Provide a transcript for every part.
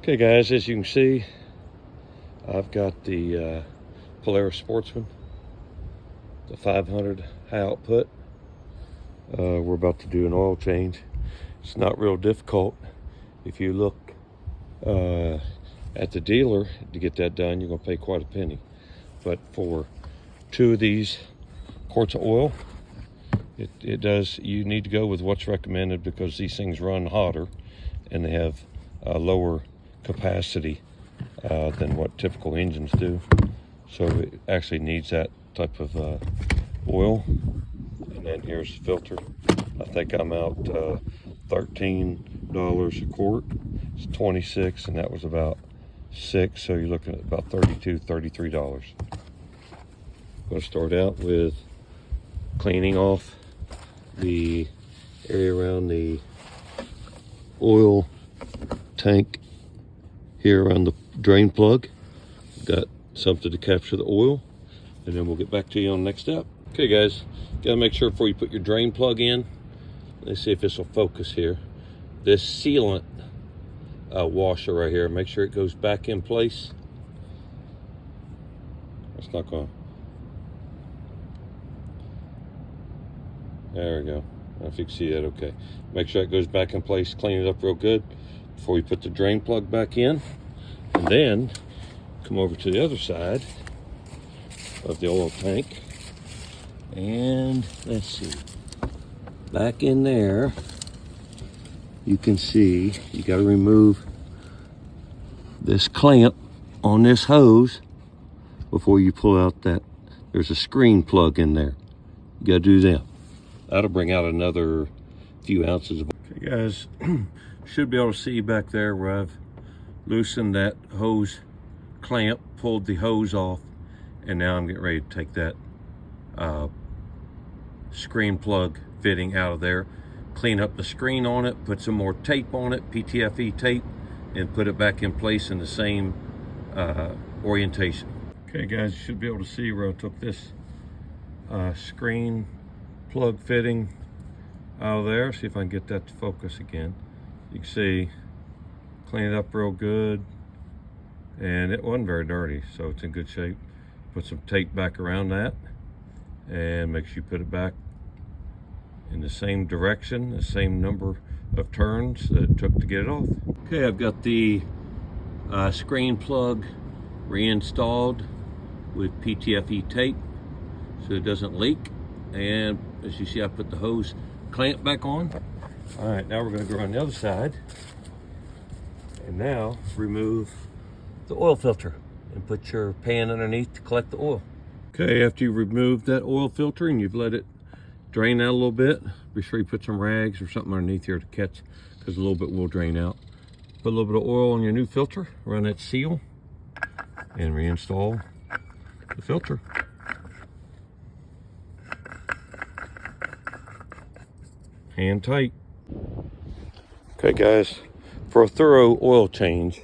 Okay guys, as you can see, I've got the Polaris Sportsman, the 500 high output. We're about to do an oil change. It's not real difficult. If you look at the dealer to get that done, you're gonna pay quite a penny. But for 2 of these quarts of oil, you need to go with what's recommended because these things run hotter and they have lower capacity than what typical engines do. So it actually needs that type of oil. And then here's the filter. I think I'm out $13 a quart. It's 26 and that was about 6, so you're looking at about $32, $33. I'm going to start out with cleaning off the area around the oil tank here around the drain plug. Got something to capture the oil, and then we'll get back to you on the next step. Okay guys, gotta make sure before you put your drain plug in, let's see if this will focus here, this sealant washer right here, make sure it goes back in place. It's not going. There we go. I don't know if you can see that. Okay, make sure it goes back in place, clean it up real good before we put the drain plug back in. And then come over to the other side of the oil tank, and let's see, back in there you can see you got to remove this clamp on this hose before you pull out that. There's a screen plug in there, you got to do that. That'll bring out another few ounces of. Okay guys, should be able to see back there where I've loosened that hose clamp, pulled the hose off, and now I'm getting ready to take that screen plug fitting out of there, clean up the screen on it, put some more tape on it, PTFE tape, and put it back in place in the same orientation. Okay guys, you should be able to see where I took this screen plug fitting out of there. See if I can get that to focus again. You can see, clean it up real good, and it wasn't very dirty, so it's in good shape. Put some tape back around that, and make sure you put it back in the same direction, the same number of turns that it took to get it off. Okay, I've got the screen plug reinstalled with PTFE tape so it doesn't leak. And as you see, I put the hose clamp back on. All right, now we're going to go on the other side and now remove the oil filter and put your pan underneath to collect the oil. Okay, after you remove that oil filter and you've let it drain out a little bit, be sure you put some rags or something underneath here to catch, because a little bit will drain out. Put a little bit of oil on your new filter, run that seal, and reinstall the filter. Hand tight. Okay guys, for a thorough oil change,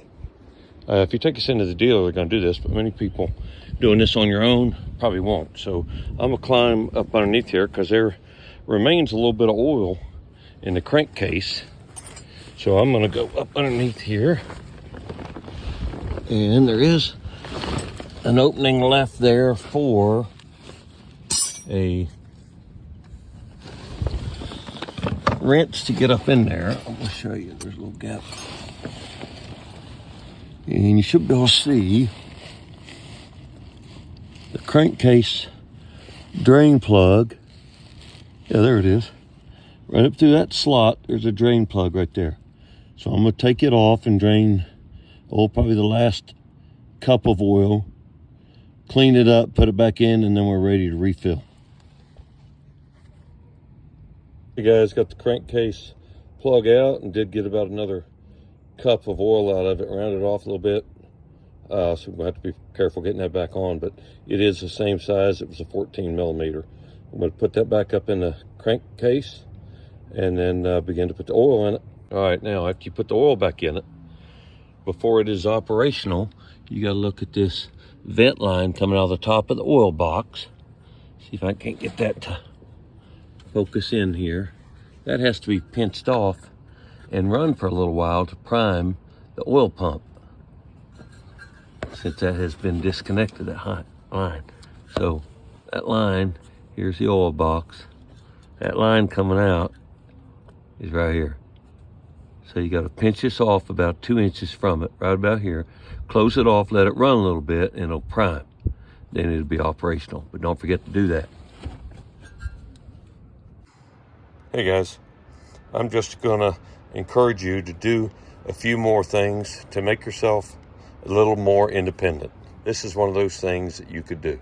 if you take us into the dealer, they're going to do this, but many people doing this on your own probably won't. So I'm going to climb up underneath here because there remains a little bit of oil in the crankcase. So I'm going to go up underneath here, and there is an opening left there for a wrench to get up in there. I'm going to show you, there's a little gap. And you should be able to see the crankcase drain plug. Yeah, there it is. Right up through that slot, there's a drain plug right there. So I'm going to take it off and drain, probably the last cup of oil, clean it up, put it back in, and then we're ready to refill. You guys, got the crankcase plug out and did get about another cup of oil out of it, rounded off a little bit. So we're gonna have to be careful getting that back on, but it is the same size. It was a 14 millimeter. I'm gonna put that back up in the crankcase and then begin to put the oil in it. All right, now after you put the oil back in it, before it is operational, you gotta look at this vent line coming out of the top of the oil box. See if I can't get that to focus in here. That has to be pinched off and run for a little while to prime the oil pump. since that has been disconnected, that line. So that line, here's the oil box. That line coming out is right here. So you got to pinch this off about 2 inches from it, right about here. Close it off, let it run a little bit, and it'll prime. Then it'll be operational, but don't forget to do that. Hey guys, I'm just gonna encourage you to do a few more things to make yourself a little more independent. This is one of those things that you could do.